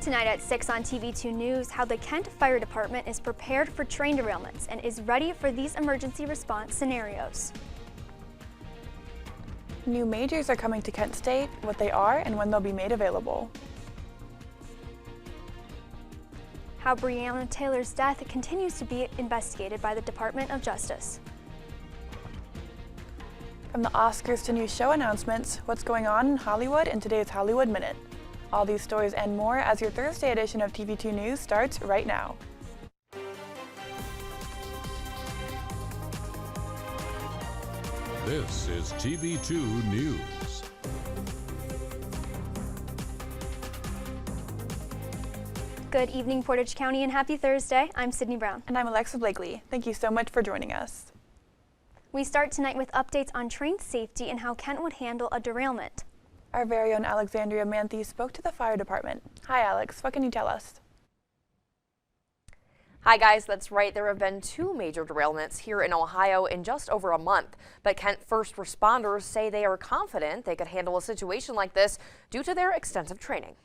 Tonight at 6 on TV2 News, how the Kent Fire Department is prepared for train derailments and is ready for these emergency response scenarios. New majors are coming to Kent State, what they are and when they'll be made available. How Breonna Taylor's death continues to be investigated by the Department of Justice. From the Oscars to new show announcements, what's going on in Hollywood in today's Hollywood Minute. All these stories and more as your Thursday edition of TV2 News starts right now. This is TV2 News. Good evening, Portage County, and happy Thursday. I'm Sydney Brown. And I'm Alexa Blakley. Thank you so much for joining us. We start tonight with updates on train safety and how Kent would handle a derailment. Our very own Alexandria Manthey spoke to the fire department. Hi, Alex. What can you tell us? Hi guys, that's right. There have been 2 major derailments here in Ohio in just over a month. But Kent first responders say they are confident they could handle a situation like this due to their extensive training.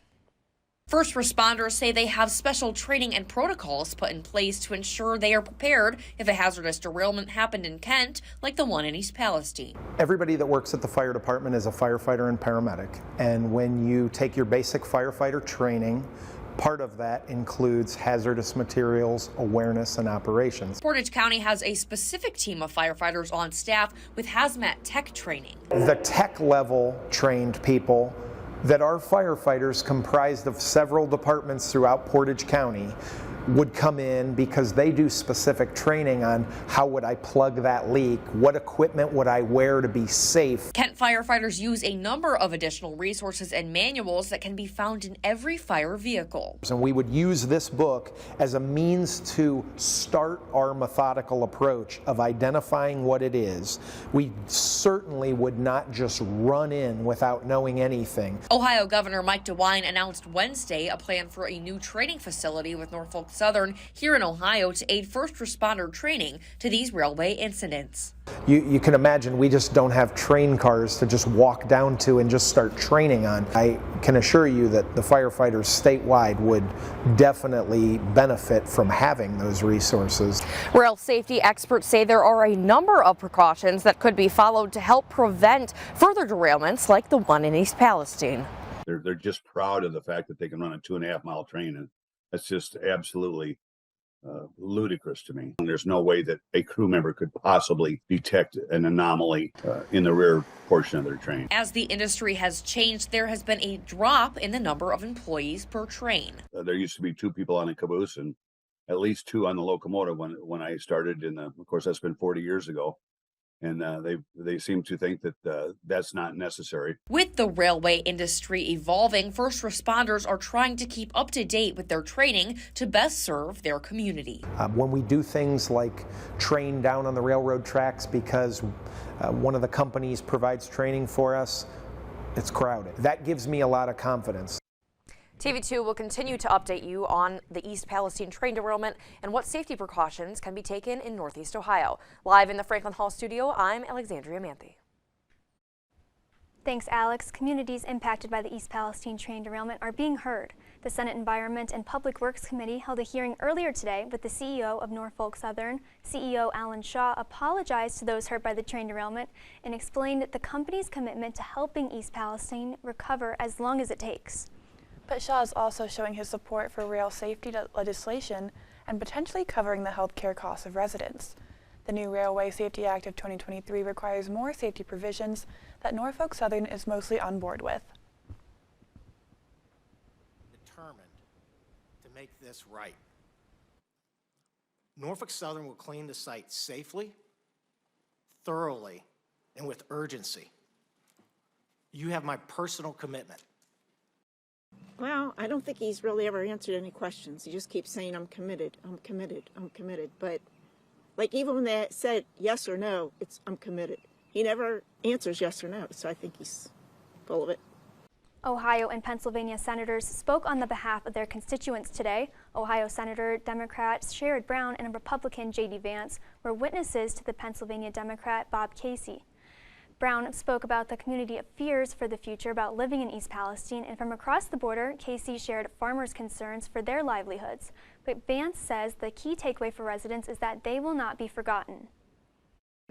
First responders say they have special training and protocols put in place to ensure they are prepared if a hazardous derailment happened in Kent, like the one in East Palestine. Everybody that works at the fire department is a firefighter and paramedic. And when you take your basic firefighter training, part of that includes hazardous materials, awareness, and operations. Portage County has a specific team of firefighters on staff with hazmat tech training. The tech level trained people that are firefighters comprised of several departments throughout Portage County would come in because they do specific training on how would I plug that leak, what equipment would I wear to be safe. Kent firefighters use a number of additional resources and manuals that can be found in every fire vehicle. And we would use this book as a means to start our methodical approach of identifying what it is. We certainly would not just run in without knowing anything. Ohio Governor Mike DeWine announced Wednesday a plan for a new training facility with Norfolk Southern here in Ohio to aid first responder training to these railway incidents. You can imagine we just don't have train cars to just walk down to and just start training on. I can assure you that the firefighters statewide would definitely benefit from having those resources. Rail safety experts say there are a number of precautions that could be followed to help prevent further derailments like the one in East Palestine. They're just proud of the fact that they can run a 2.5-mile train, and that's just absolutely ludicrous to me. There's no way that a crew member could possibly detect an anomaly in the rear portion of their train. As the industry has changed, there has been a drop in the number of employees per train. There used to be 2 people on a caboose and at least 2 on the locomotive when I started of course, that's been 40 years ago. And they seem to think that that's not necessary. With the railway industry evolving, first responders are trying to keep up to date with their training to best serve their community. When we do things like train down on the railroad tracks because one of the companies provides training for us, it's crowded. That gives me a lot of confidence. TV2 will continue to update you on the East Palestine train derailment and what safety precautions can be taken in Northeast Ohio. Live in the Franklin Hall studio, I'm Alexandria Manthey. Thanks, Alex. Communities impacted by the East Palestine train derailment are being heard. The Senate Environment and Public Works Committee held a hearing earlier today with the CEO of Norfolk Southern. CEO Alan Shaw apologized to those hurt by the train derailment and explained the company's commitment to helping East Palestine recover as long as it takes. But Shaw is also showing his support for rail safety legislation and potentially covering the health care costs of residents. The new Railway Safety Act of 2023 requires more safety provisions that Norfolk Southern is mostly on board with. Determined to make this right. Norfolk Southern will clean the site safely, thoroughly, and with urgency. You have my personal commitment. Well, I don't think he's really ever answered any questions. He just keeps saying, I'm committed, I'm committed, I'm committed. But like even when they said yes or no, it's I'm committed. He never answers yes or no, so I think he's full of it. Ohio and Pennsylvania senators spoke on the behalf of their constituents today. Ohio Senator Democrat Sherrod Brown and Republican J.D. Vance were witnesses to the Pennsylvania Democrat Bob Casey. Brown spoke about the community fears for the future about living in East Palestine, and from across the border, Casey shared farmers' concerns for their livelihoods. But Vance says the key takeaway for residents is that they will not be forgotten.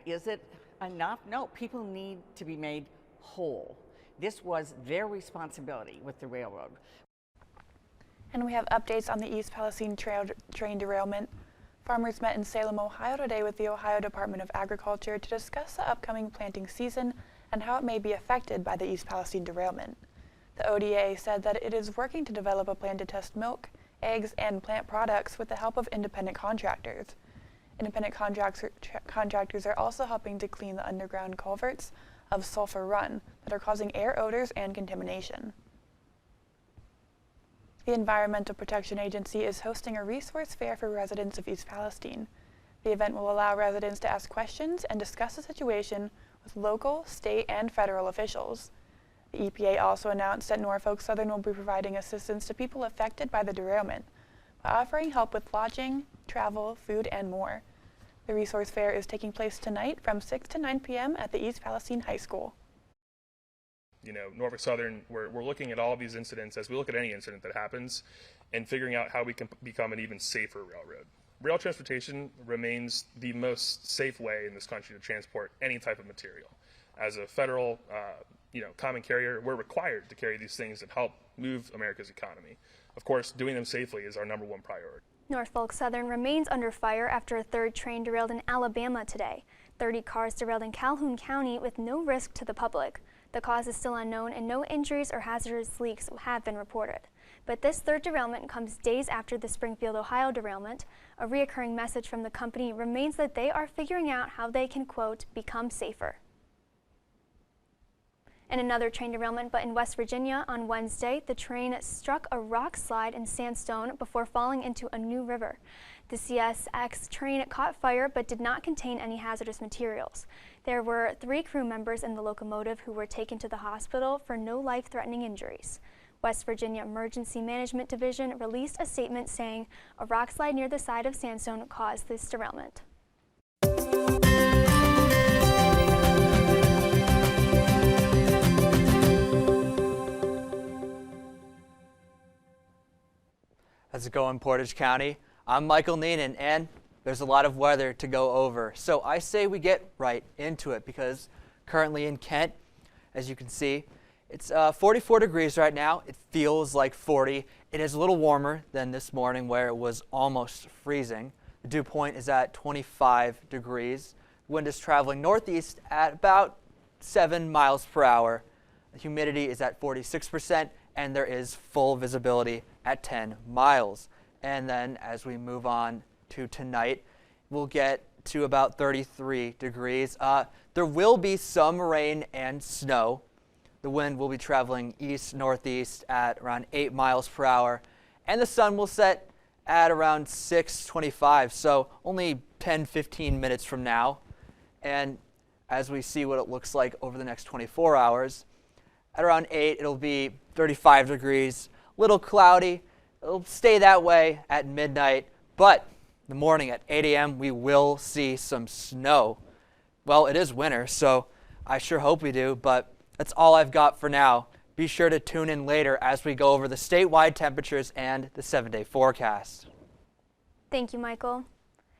Is it enough? No, people need to be made whole. This was their responsibility with the railroad. And we have updates on the East Palestine train derailment. Farmers met in Salem, Ohio today with the Ohio Department of Agriculture to discuss the upcoming planting season and how it may be affected by the East Palestine derailment. The ODA said that it is working to develop a plan to test milk, eggs, and plant products with the help of independent contractors. Independent contractors are also helping to clean the underground culverts of Sulphur Run that are causing air odors and contamination. The Environmental Protection Agency is hosting a resource fair for residents of East Palestine. The event will allow residents to ask questions and discuss the situation with local, state, and federal officials. The EPA also announced that Norfolk Southern will be providing assistance to people affected by the derailment by offering help with lodging, travel, food, and more. The resource fair is taking place tonight from 6 to 9 p.m. at the East Palestine High School. You know, Norfolk Southern, we're looking at all of these incidents as we look at any incident that happens and figuring out how we can become an even safer railroad. Rail transportation remains the most safe way in this country to transport any type of material. As a federal, common carrier, we're required to carry these things that help move America's economy. Of course, doing them safely is our #1 priority. Norfolk Southern remains under fire after a third train derailed in Alabama today. 30 cars derailed in Calhoun County with no risk to the public. The cause is still unknown and no injuries or hazardous leaks have been reported. But this third derailment comes days after the Springfield, Ohio derailment. A reoccurring message from the company remains that they are figuring out how they can, quote, become safer. And another train derailment, but in West Virginia on Wednesday, the train struck a rock slide in sandstone before falling into a new river. The CSX train caught fire but did not contain any hazardous materials. There were 3 crew members in the locomotive who were taken to the hospital for no life-threatening injuries. West Virginia Emergency Management Division released a statement saying a rock slide near the side of sandstone caused this derailment. How's it going, Portage County? I'm Michael Neenan, and there's a lot of weather to go over. So I say we get right into it because currently in Kent, as you can see, it's 44 degrees right now. It feels like 40. It is a little warmer than this morning where it was almost freezing. The dew point is at 25 degrees. Wind is traveling northeast at about 7 miles per hour. The humidity is at 46%, and there is full visibility at 10 miles. And then as we move on to tonight, we'll get to about 33 degrees. There will be some rain and snow. The wind will be traveling east-northeast at around 8 miles per hour, and the sun will set at around 6:25, so only 10-15 minutes from now. And as we see what it looks like over the next 24 hours, at around 8, it'll be 35 degrees, a little cloudy. It'll stay that way at midnight, but in the morning at 8 a.m., we will see some snow. Well, it is winter, so I sure hope we do, but that's all I've got for now. Be sure to tune in later as we go over the statewide temperatures and the 7-day forecast. Thank you, Michael.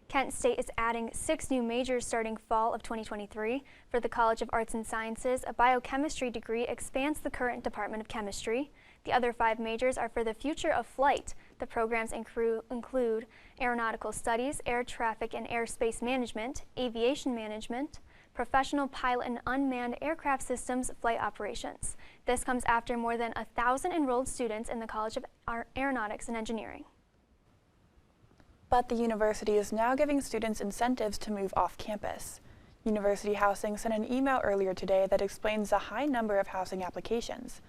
Kent State is adding 6 new majors starting fall of 2023. For the College of Arts and Sciences, a biochemistry degree expands the current Department of Chemistry. The other 5 majors are for the future of flight. The programs include aeronautical studies, air traffic and airspace management, aviation management, professional pilot and unmanned aircraft systems flight operations. This comes after more than 1,000 enrolled students in the College of Aeronautics and Engineering. But the university is now giving students incentives to move off campus. University Housing sent an email earlier today that explains the high number of housing applications.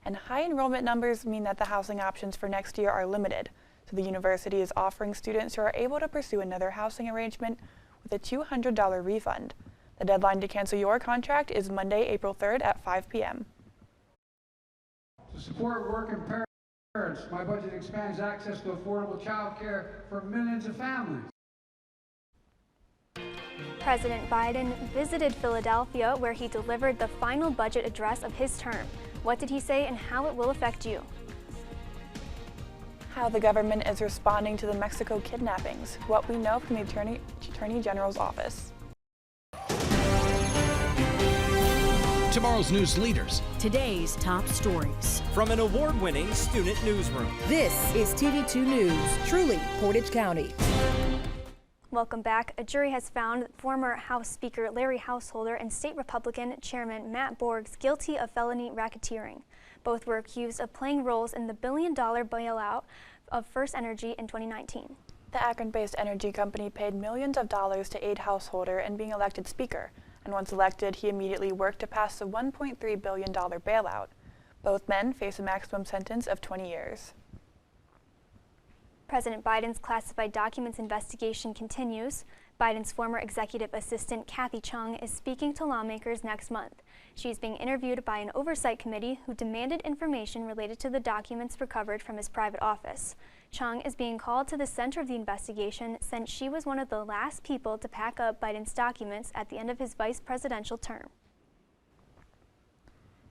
And high enrollment numbers mean that the housing options for next year are limited. So the university is offering students who are able to pursue another housing arrangement with a $200 refund. The deadline to cancel your contract is Monday, April 3rd at 5 p.m. To support working parents, my budget expands access to affordable child care for millions of families. President Biden visited Philadelphia, where he delivered the final budget address of his term. What did he say and how it will affect you? How the government is responding to the Mexico kidnappings, what we know from the Attorney General's office. Tomorrow's news leaders. Today's top stories. From an award-winning student newsroom. This is TV2 News, truly Portage County. Welcome back. A jury has found former House Speaker Larry Householder and State Republican Chairman Matt Borges guilty of felony racketeering. Both were accused of playing roles in the billion-dollar bailout of First Energy in 2019. The Akron-based energy company paid millions of dollars to aid Householder in being elected Speaker, and once elected, he immediately worked to pass the $1.3 billion bailout. Both men face a maximum sentence of 20 years. President Biden's classified documents investigation continues. Biden's former executive assistant, Kathy Chung, is speaking to lawmakers next month. She's being interviewed by an oversight committee who demanded information related to the documents recovered from his private office. Chung is being called to the center of the investigation since she was one of the last people to pack up Biden's documents at the end of his vice presidential term.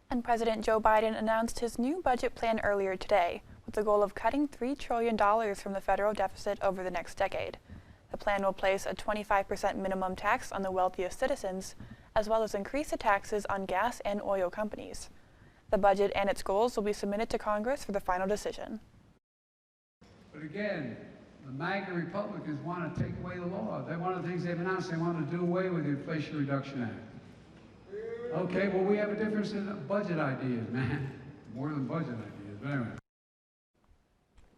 And President Joe Biden announced his new budget plan earlier today, with the goal of cutting $3 trillion from the federal deficit over the next decade. The plan will place a 25% minimum tax on the wealthiest citizens, as well as increase the taxes on gas and oil companies. The budget and its goals will be submitted to Congress for the final decision. But again, the MAGA Republicans want to take away the law. One of the things they've announced, they want to do away with the Inflation Reduction Act. Okay, well, we have a difference in budget ideas, man. More than budget ideas, but anyway.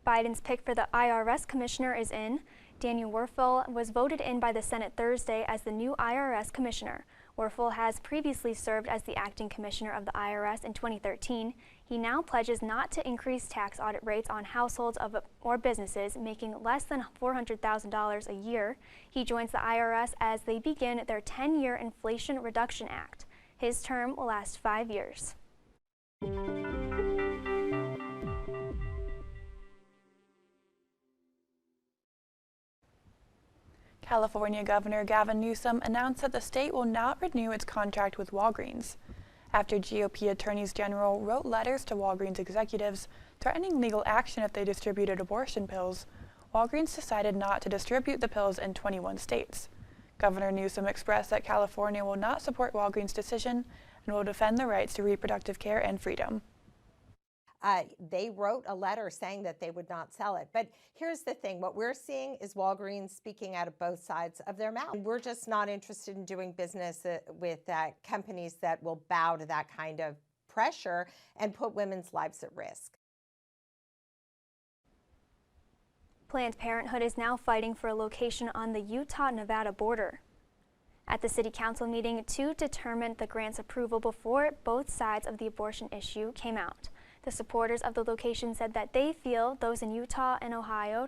Biden's pick for the IRS commissioner is in. Daniel Werfel was voted in by the Senate Thursday as the new IRS commissioner. Werfel has previously served as the acting commissioner of the IRS in 2013. He now pledges not to increase tax audit rates on households or businesses making less than $400,000 a year. He joins the IRS as they begin their 10-year Inflation Reduction Act. His term will last 5 years. California Governor Gavin Newsom announced that the state will not renew its contract with Walgreens after GOP attorneys general wrote letters to Walgreens executives threatening legal action if they distributed abortion pills. Walgreens decided not to distribute the pills in 21 states. Governor Newsom expressed that California will not support Walgreens' decision and will defend the rights to reproductive care and freedom. They wrote a letter saying that they would not sell it. But here's the thing. What we're seeing is Walgreens speaking out of both sides of their mouth. We're just not interested in doing business with companies that will bow to that kind of pressure and put women's lives at risk. Planned Parenthood is now fighting for a location on the Utah-Nevada border. At the City Council meeting to determine the grant's approval before both sides of the abortion issue came out. The supporters of the location said that they feel those in Utah and Ohio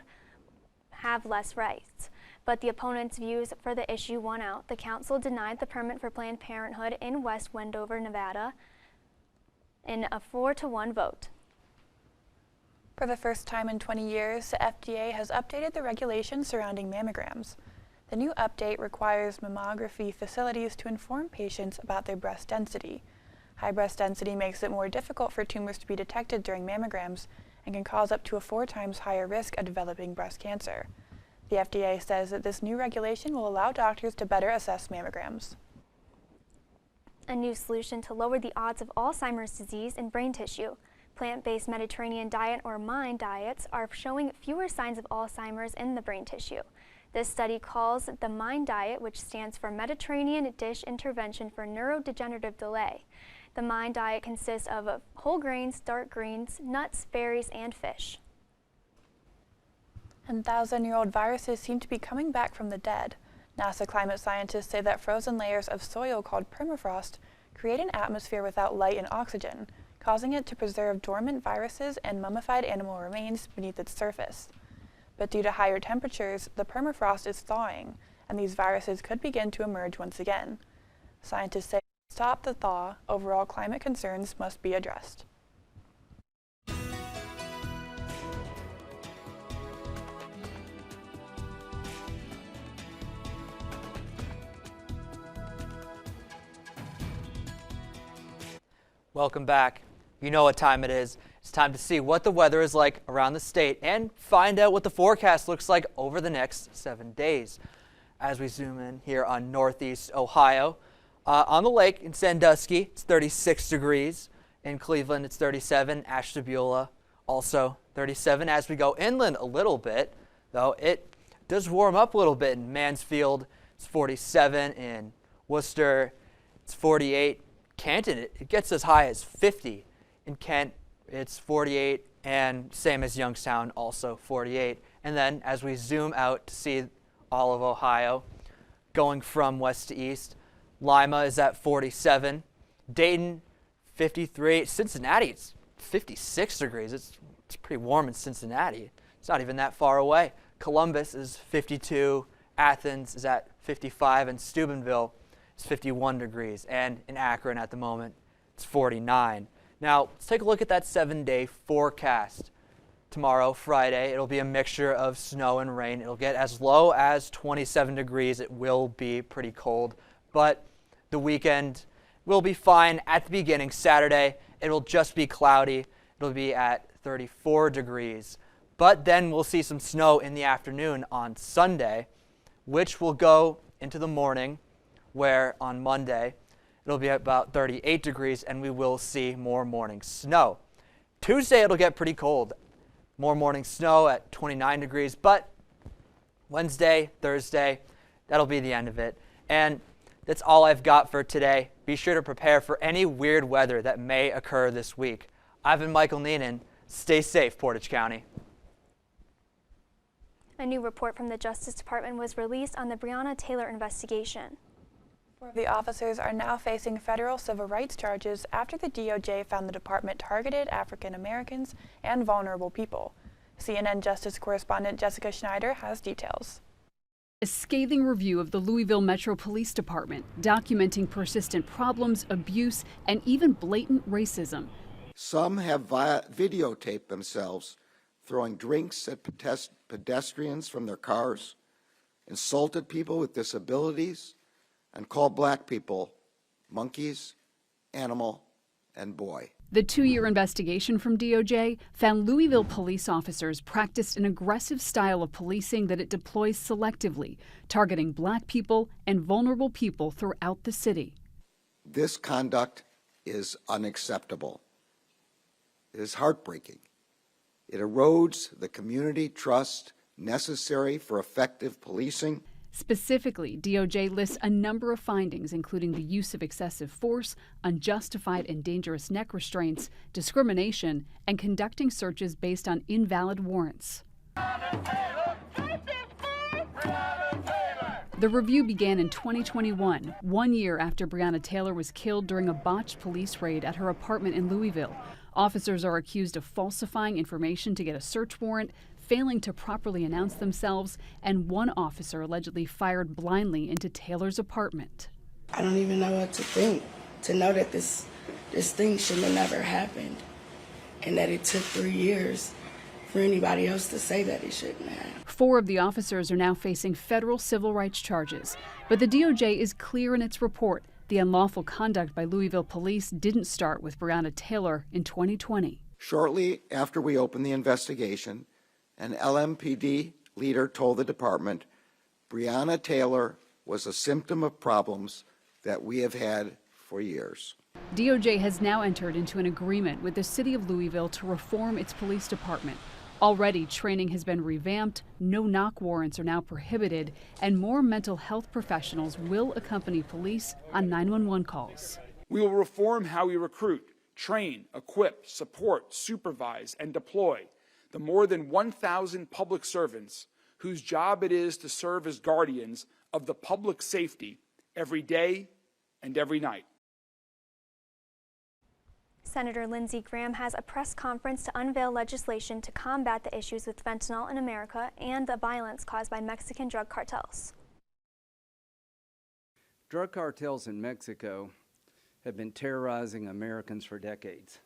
have less rights. But the opponents' views for the issue won out. The council denied the permit for Planned Parenthood in West Wendover, Nevada, in a 4-1 vote. For the first time in 20 years, the FDA has updated the regulations surrounding mammograms. The new update requires mammography facilities to inform patients about their breast density. High breast density makes it more difficult for tumors to be detected during mammograms and can cause up to a 4 times higher risk of developing breast cancer. The FDA says that this new regulation will allow doctors to better assess mammograms. A new solution to lower the odds of Alzheimer's disease in brain tissue. Plant-based Mediterranean diet or MIND diets are showing fewer signs of Alzheimer's in the brain tissue. This study calls the MIND diet, which stands for Mediterranean Dish Intervention for Neurodegenerative Delay. The MIND diet consists of whole grains, dark greens, nuts, berries, and fish. And 1,000-year-old viruses seem to be coming back from the dead. NASA climate scientists say that frozen layers of soil called permafrost create an atmosphere without light and oxygen, causing it to preserve dormant viruses and mummified animal remains beneath its surface. But due to higher temperatures, the permafrost is thawing, and these viruses could begin to emerge once again. Scientists say to stop the thaw, overall climate concerns must be addressed. Welcome back. You know what time it is. It's time to see what the weather is like around the state and find out what the forecast looks like over the next 7 days. As we zoom in here on Northeast Ohio, on the lake in Sandusky, it's 36 degrees. In Cleveland, it's 37. Ashtabula, also 37. As we go inland a little bit, though, it does warm up a little bit. In Mansfield, it's 47. In Worcester, it's 48. Canton, it gets as high as 50. In Kent, it's 48, and same as Youngstown, also 48. And then as we zoom out to see all of Ohio, going from west to east, Lima is at 47. Dayton, 53. Cincinnati, it's 56 degrees. It's pretty warm in Cincinnati. It's not even that far away. Columbus is 52. Athens is at 55. And Steubenville is 51 degrees. And in Akron at the moment, it's 49. Now, let's take a look at that 7-day forecast. Tomorrow, Friday, it'll be a mixture of snow and rain. It'll get as low as 27 degrees. It will be pretty cold, but the weekend will be fine. At the beginning, Saturday, it'll just be cloudy. It'll be at 34 degrees. But then we'll see some snow in the afternoon on Sunday, which will go into the morning, where on Monday, it'll be about 38 degrees, and we will see more morning snow. Tuesday, it'll get pretty cold. More morning snow at 29 degrees, but Wednesday, Thursday, that'll be the end of it. And that's all I've got for today. Be sure to prepare for any weird weather that may occur this week. I've been Michael Neenan. Stay safe, Portage County. A new report from the Justice Department was released on the Breonna Taylor investigation. 4 of the officers are now facing federal civil rights charges after the DOJ found the department targeted African Americans and vulnerable people. CNN Justice correspondent Jessica Schneider has details. A scathing review of the Louisville Metro Police Department, documenting persistent problems, abuse, and even blatant racism. Some have videotaped themselves throwing drinks at pedestrians from their cars, insulted people with disabilities, and called black people monkeys, animal, and boy. The 2-year investigation from DOJ found Louisville police officers practiced an aggressive style of policing that it deploys selectively, targeting black people and vulnerable people throughout the city. This conduct is unacceptable. It is heartbreaking. It erodes the community trust necessary for effective policing. Specifically, DOJ lists a number of findings, including the use of excessive force, unjustified and dangerous neck restraints, discrimination, and conducting searches based on invalid warrants. The review began in 2021, 1 year after Breonna Taylor was killed during a botched police raid at her apartment in Louisville. Officers are accused of falsifying information to get a search warrant, failing to properly announce themselves, and one officer allegedly fired blindly into Taylor's apartment. I don't even know what to think, to know that this thing should have never happened, and that it took 3 years for anybody else to say that it shouldn't have. 4 of the officers are now facing federal civil rights charges, but the DOJ is clear in its report. The unlawful conduct by Louisville police didn't start with Breonna Taylor in 2020. Shortly after we opened the investigation, an LMPD leader told the department Breonna Taylor was a symptom of problems that we have had for years. DOJ has now entered into an agreement with the city of Louisville to reform its police department. Already, training has been revamped, no-knock warrants are now prohibited, and more mental health professionals will accompany police on 911 calls. We will reform how we recruit, train, equip, support, supervise, and deploy the more than 1,000 public servants whose job it is to serve as guardians of the public safety every day and every night. Senator Lindsey Graham has a press conference to unveil legislation to combat the issues with fentanyl in America and the violence caused by Mexican drug cartels. Drug cartels in Mexico have been terrorizing Americans for decades.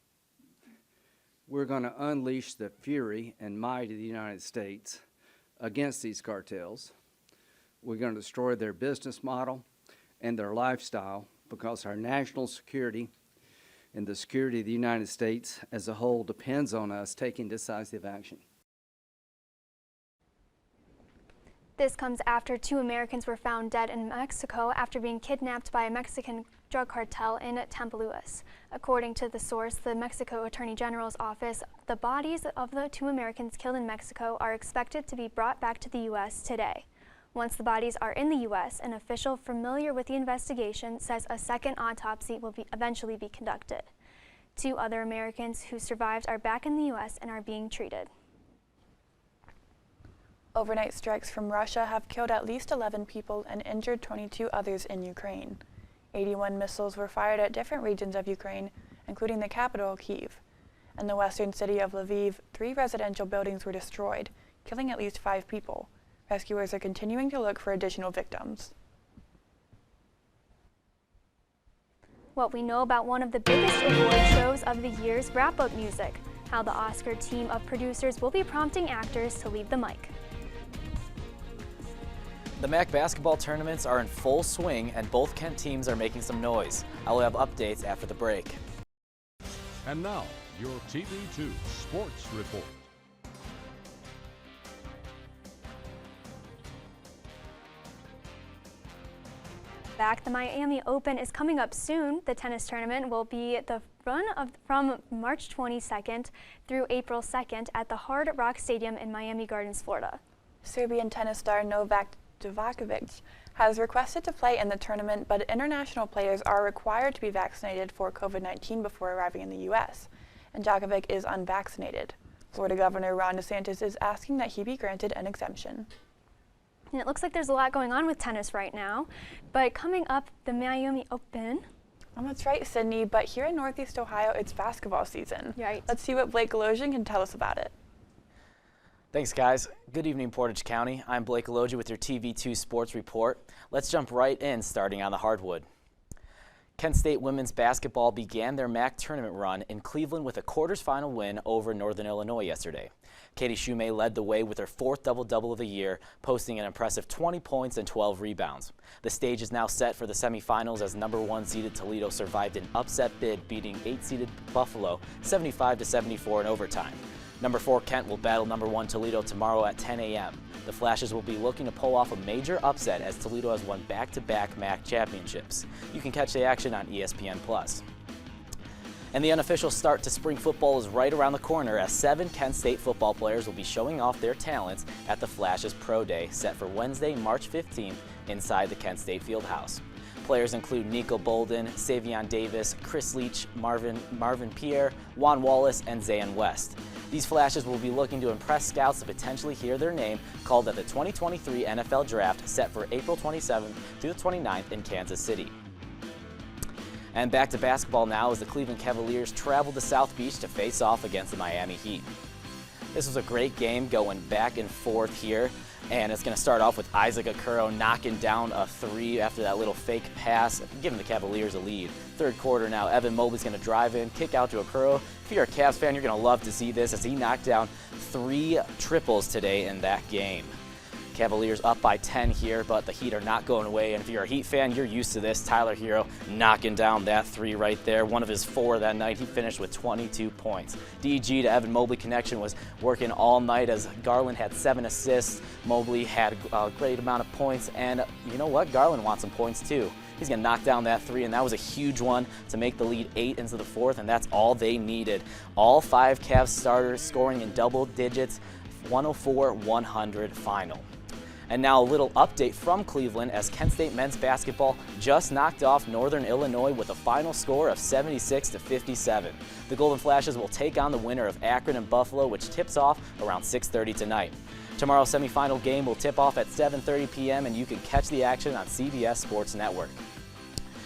We're going to unleash the fury and might of the United States against these cartels. We're going to destroy their business model and their lifestyle, because our national security and the security of the United States as a whole depends on us taking decisive action. This comes after 2 Americans were found dead in Mexico after being kidnapped by a Mexican drug cartel in Tamaulipas. According to the source, the Mexico Attorney General's office, the bodies of the 2 Americans killed in Mexico are expected to be brought back to the U.S. today. Once the bodies are in the U.S., an official familiar with the investigation says a second autopsy will eventually be conducted. 2 other Americans who survived are back in the U.S. and are being treated. Overnight strikes from Russia have killed at least 11 people and injured 22 others in Ukraine. 81 missiles were fired at different regions of Ukraine, including the capital, Kyiv. In the western city of Lviv, 3 residential buildings were destroyed, killing at least 5 people. Rescuers are continuing to look for additional victims. What we know about one of the biggest award shows of the year's wrap-up music, how the Oscar team of producers will be prompting actors to leave the mic. The MAC basketball tournaments are in full swing and both Kent teams are making some noise. I will have updates after the break. And now, your TV2 Sports Report. The Miami Open is coming up soon. The tennis tournament will be the run from March 22nd through April 2nd at the Hard Rock Stadium in Miami Gardens, Florida. Serbian tennis star Novak Djokovic has requested to play in the tournament, but international players are required to be vaccinated for COVID-19 before arriving in the U.S., and Djokovic is unvaccinated. Florida Governor Ron DeSantis is asking that he be granted an exemption. And it looks like there's a lot going on with tennis right now, but coming up, the Miami Open. Oh, that's right, Sydney, but here in Northeast Ohio, it's basketball season. Right. Let's see what Blake Goloja can tell us about it. Thanks, guys. Good evening, Portage County. I'm Blake Goloja with your TV2 Sports Report. Let's jump right in, starting on the hardwood. Kent State women's basketball began their MAC tournament run in Cleveland with a quarters final win over Northern Illinois yesterday. Katie Shumay led the way with her 4th double-double of the year, posting an impressive 20 points and 12 rebounds. The stage is now set for the semifinals as #1 seeded Toledo survived an upset bid, beating 8-seeded Buffalo 75-74 in overtime. #4 Kent will battle #1 Toledo tomorrow at 10 a.m. The Flashes will be looking to pull off a major upset as Toledo has won back-to-back MAC championships. You can catch the action on ESPN+. And the unofficial start to spring football is right around the corner as 7 Kent State football players will be showing off their talents at the Flashes Pro Day set for Wednesday, March 15th inside the Kent State Fieldhouse. Players include Nico Bolden, Savion Davis, Chris Leach, Marvin Pierre, Juan Wallace, and Zayn West. These Flashes will be looking to impress scouts to potentially hear their name called at the 2023 NFL Draft set for April 27th through the 29th in Kansas City. And back to basketball now as the Cleveland Cavaliers travel to South Beach to face off against the Miami Heat. This was a great game going back and forth here. And it's going to start off with Isaac Okoro knocking down a 3 after that little fake pass, giving the Cavaliers a lead. Third quarter now, Evan Mobley's going to drive in, kick out to Okoro. If you're a Cavs fan, you're going to love to see this as he knocked down 3 triples today in that game. Cavaliers up by 10 here, but the Heat are not going away. And if you're a Heat fan, you're used to this. Tyler Hero knocking down that 3 right there. One of his 4 that night. He finished with 22 points. DG to Evan Mobley connection was working all night as Garland had 7 assists. Mobley had a great amount of points. And you know what? Garland wants some points too. He's going to knock down that 3, and that was a huge one to make the lead 8 into the 4th, and that's all they needed. All 5 Cavs starters scoring in double digits, 104-100 final. And now a little update from Cleveland as Kent State men's basketball just knocked off Northern Illinois with a final score of 76-57. The Golden Flashes will take on the winner of Akron and Buffalo, which tips off around 6:30 tonight. Tomorrow's semifinal game will tip off at 7:30 p.m. and you can catch the action on CBS Sports Network.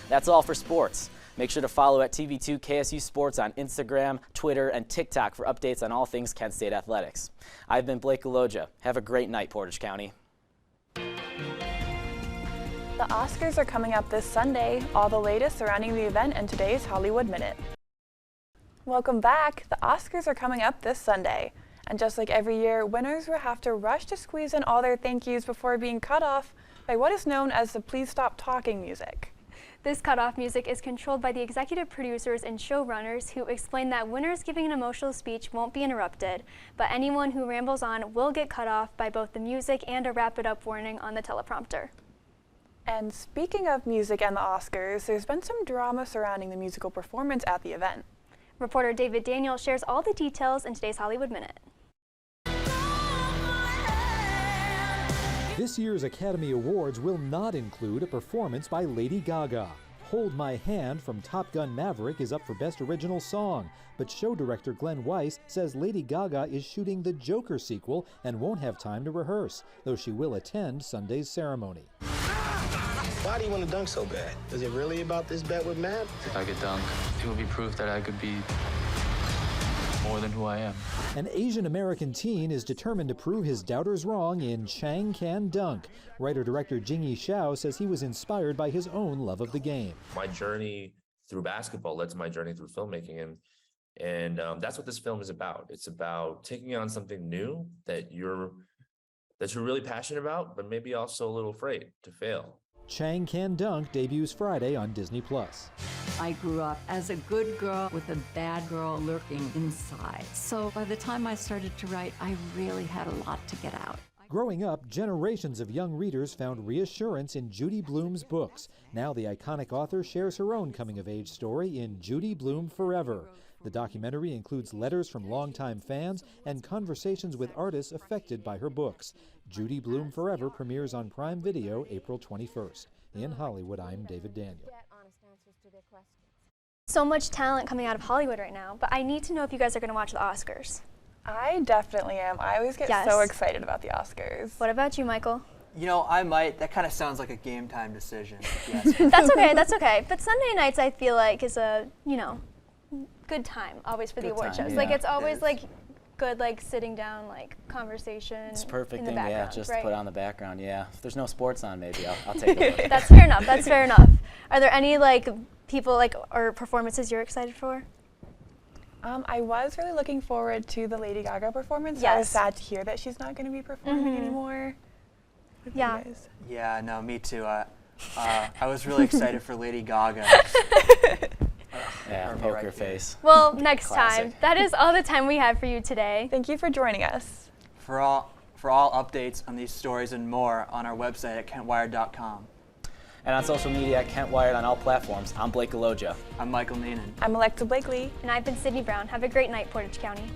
That's all for sports. Make sure to follow at TV2 KSU Sports on Instagram, Twitter, and TikTok for updates on all things Kent State athletics. I've been Blake Goloja. Have a great night, Portage County. The Oscars are coming up this Sunday. All the latest surrounding the event in today's Hollywood Minute. Welcome back. The Oscars are coming up this Sunday. And just like every year, winners will have to rush to squeeze in all their thank yous before being cut off by what is known as the Please Stop Talking music. This cutoff music is controlled by the executive producers and showrunners, who explain that winners giving an emotional speech won't be interrupted, but anyone who rambles on will get cut off by both the music and a wrap it up warning on the teleprompter. And speaking of music and the Oscars, there's been some drama surrounding the musical performance at the event. Reporter David Daniel shares all the details in today's Hollywood Minute. This year's Academy Awards will not include a performance by Lady Gaga. Hold My Hand from Top Gun Maverick is up for Best Original Song, but show director Glenn Weiss says Lady Gaga is shooting the Joker sequel and won't have time to rehearse, though she will attend Sunday's ceremony. Why do you want to dunk so bad? Is it really about this bet with Matt? If I could dunk, it would be proof that I could be more than who I am. An Asian American teen is determined to prove his doubters wrong in Chang Can Dunk. Writer-director Jingyi Xiao says he was inspired by his own love of the game. My journey through basketball led to my journey through filmmaking, and that's what this film is about. It's about taking on something new that you're really passionate about, but maybe also a little afraid to fail. Chang Can Dunk debuts Friday on Disney+. I grew up as a good girl with a bad girl lurking inside. So by the time I started to write, I really had a lot to get out. Growing up, generations of young readers found reassurance in Judy Blume's books. Now the iconic author shares her own coming-of-age story in Judy Blume Forever. The documentary includes letters from longtime fans and conversations with artists affected by her books. Judy Blume Forever premieres on Prime Video April 21st. In Hollywood, I'm David Daniel. So much talent coming out of Hollywood right now, but I need to know if you guys are going to watch the Oscars. I definitely am. I always get so excited about the Oscars. What about you, Michael? You know, I might. That kind of sounds like a game time decision. Yes. That's okay, that's okay. But Sunday nights, I feel like, is a, good time always for the award shows. Yeah. Like, it's always like good, like sitting down, like conversation. It's perfect in the thing, background, just right? put on the background. Yeah, if there's no sports on, maybe I'll take a look. That's fair enough. That's fair enough. Are there any people or performances you're excited for? I was really looking forward to the Lady Gaga performance. Yes. I was sad to hear that she's not going to be performing anymore. Yeah. Yeah, no, me too. I was really excited for Lady Gaga. Yeah, poker face. Well, next Classic. time. That is all the time we have for you today. Thank you for joining us. For all updates on these stories and more on our website at kentwired.com. And on social media at Kent Wired on all platforms, I'm Blake Goloja. I'm Michael Neenan. I'm Alexa Blakley. And I've been Sydney Brown. Have a great night, Portage County.